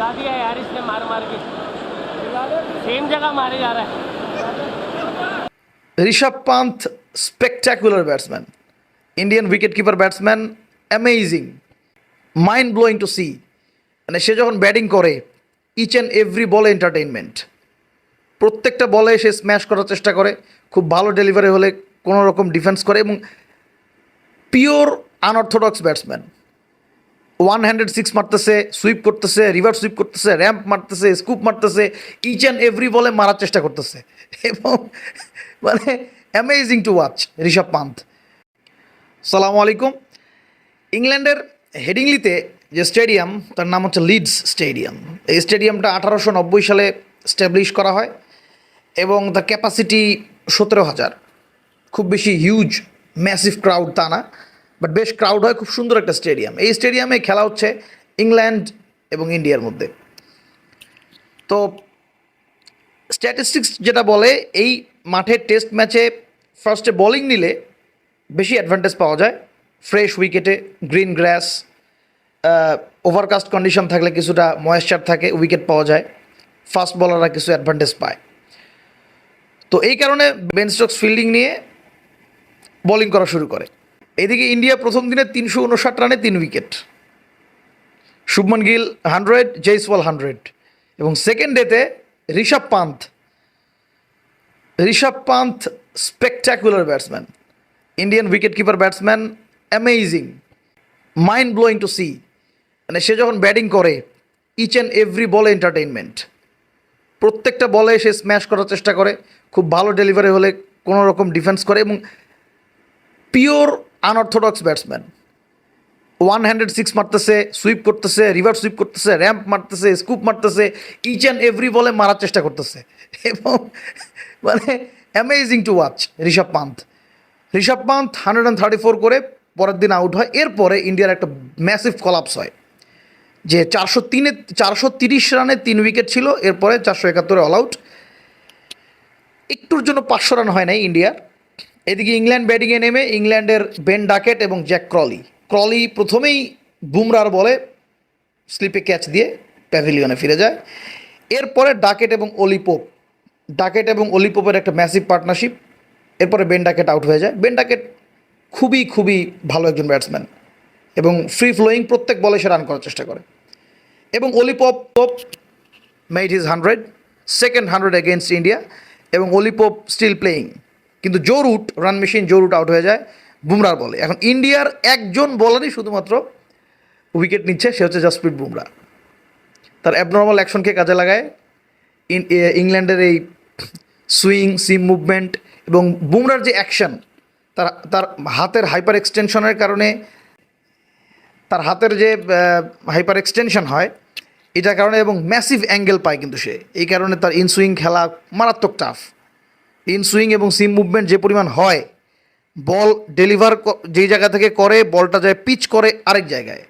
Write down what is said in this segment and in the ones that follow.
ला दिया यार इसने मार मार के सेम जगह मारे जा रहा है। Rishabh Pant spectacular batsman, Indian wicket keeper batsman, amazing, mind blowing to see. মানে সে যখন ব্যাটিং করে ইচ অ্যান্ড এভরি বলে এন্টারটেইনমেন্ট। প্রত্যেকটা বলে সে স্ম্যাশ করার চেষ্টা করে, খুব ভালো ডেলিভারি হলে কোনো রকম ডিফেন্স করে এবং pure unorthodox batsman. One handed six মারতেছে, সুইপ করতেছে, রিভার্স সুইপ করতেছে, র্যাম্প মারতেছে, স্কুপ মারতেছে, ইচ অ্যান্ড এভরি বলে মারার চেষ্টা করতেছে এবং মানে অ্যামেজিং টু ওয়াচ ঋষভ পান্থ। সালামু আলাইকুম। ইংল্যান্ডের হেডিংলিতে যে স্টেডিয়াম, তার নাম হচ্ছে লিডস স্টেডিয়াম। এই স্টেডিয়ামটা 1890 সালে স্ট্যাবলিশ করা হয় এবং তার ক্যাপাসিটি 17,000। খুব বেশি হিউজ ম্যাসিভ ক্রাউড তা না, বাট বেশ ক্রাউড হয়, খুব সুন্দর একটা স্টেডিয়াম। এই স্টেডিয়ামে খেলা হচ্ছে ইংল্যান্ড এবং ইন্ডিয়ার মধ্যে। তো স্ট্যাটিস্টিক্স যেটা বলে, এই মাঠে টেস্ট ম্যাচে ফার্স্টে বোলিং নিলে বেশি অ্যাডভান্টেজ পাওয়া যায়। ফ্রেশ উইকেটে, গ্রিন গ্রাস, ওভারকাস্ট কন্ডিশন থাকলে কিছুটা ময়েশ্চার থাকে, উইকেট পাওয়া যায়, ফাস্ট বলাররা কিছু অ্যাডভান্টেজ পায়। তো এই কারণে বেন স্টোকস ফিল্ডিং নিয়ে বোলিং করা শুরু করে। এদিকে ইন্ডিয়া প্রথম দিনে 359 রানে 3 উইকেট, শুভমন গিল 100, জয়সওয়াল 100 এবং সেকেন্ড ডেতে Rishabh Pant spectacular batsman, Indian wicket keeper batsman, amazing, mind blowing to see. মানে সে যখন ব্যাটিং করে ইচ অ্যান্ড এভরি বলে এন্টারটেইনমেন্ট। প্রত্যেকটা বলে সে স্ম্যাশ করার চেষ্টা করে, খুব ভালো ডেলিভারি হলে কোনো রকম ডিফেন্স করে এবং pure unorthodox batsman. One handed six মারতেছে, সুইপ করতেছে, রিভার্স সুইপ করতেছে, র্যাম্প মারতেছে, স্কুপ মারতেছে, ইচ অ্যান্ড এভরি বলে মারার চেষ্টা করতেছে এবং মানে অ্যামেজিং টু ওয়াচ ঋষভ পান্থ। 134 করে পরের দিন আউট হয়। এরপরে ইন্ডিয়ার একটা ম্যাসিভ কলাপস হয় যে 430 রানে 3 উইকেট ছিল, এরপরে 471 অল আউট। একটুর জন্য 500 রান হয় নাই ইন্ডিয়ার। এদিকে ইংল্যান্ড ব্যাটিংয়ে নেমে ইংল্যান্ডের বেন ডাকেট এবং জ্যাক ক্রলি প্রথমেই বুমরার বলে স্লিপে ক্যাচ দিয়ে প্যাভিলিয়নে ফিরে যায়। এরপরে ডাকেট এবং অলিপোপের একটা ম্যাসিভ পার্টনারশিপ। এরপরে বেন ডাকেট আউট হয়ে যায়। বেন ডাকেট খুবই ভালো একজন ব্যাটসম্যান এবং ফ্রি ফ্লোয়িং, প্রত্যেক বলে সে রান করার চেষ্টা করে এবং Ollie Pope made his 100, second 100 against India এবং অলিপপ স্টিল প্লেয়িং। কিন্তু run machine Joe Root out হয়ে যায় বুমরার বলে। এখন ইন্ডিয়ার একজন বলারই শুধুমাত্র উইকেট নিচ্ছে, সে হচ্ছে জসপ্রীত বুমরা। তার অ্যাবনর্মাল অ্যাকশনকে কাজে লাগায় ইংল্যান্ডের এই সুইং, সিম মুভমেন্ট এবং বুমরার যে অ্যাকশন, তার হাতের হাইপার এক্সটেনশনের কারণে, তার হাতের যে হাইপার এক্সটেনশন হয় এটার কারণে এবং ম্যাসিভ অ্যাঙ্গেল পায় কিন্তু সে। এই কারণে তার ইনসুইং খেলা মারাত্মক টাফ। ইনসুইং এবং সিম মুভমেন্ট যে পরিমাণ হয়, বল ডেলিভার যেই জায়গা থেকে করে বলটা যায় পিচ করে আরেক জায়গায়,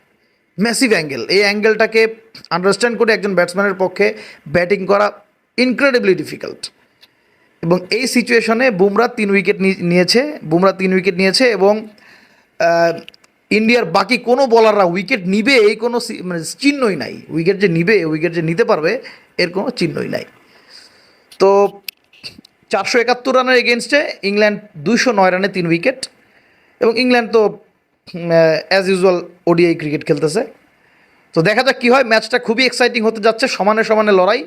ম্যাসিভ অ্যাঙ্গেল। এই অ্যাঙ্গেলটাকে আন্ডারস্ট্যান্ড করে একজন ব্যাটসম্যানের পক্ষে ব্যাটিং করা ইনক্রেডিবলি ডিফিকাল্ট। এবং এই সিচুয়েশনে বুমরা 3 উইকেট নিয়েছে এবং ইন্ডিয়ার বাকি কোনো বলাররা উইকেট নিবে এই কোনো মানে চিহ্নই নাই। উইকেট যে নিতে পারবে এর কোনো চিহ্নই নাই। তো 471 রানের এগেনস্টে ইংল্যান্ড 209 রানে 3 উইকেট এবং ইংল্যান্ড তো অ্যাজ ইউজুয়াল ওডিআই ক্রিকেট খেলতেছে। তো দেখা যাক কী হয়। ম্যাচটা খুবই এক্সাইটিং হতে যাচ্ছে, সমানে লড়াই।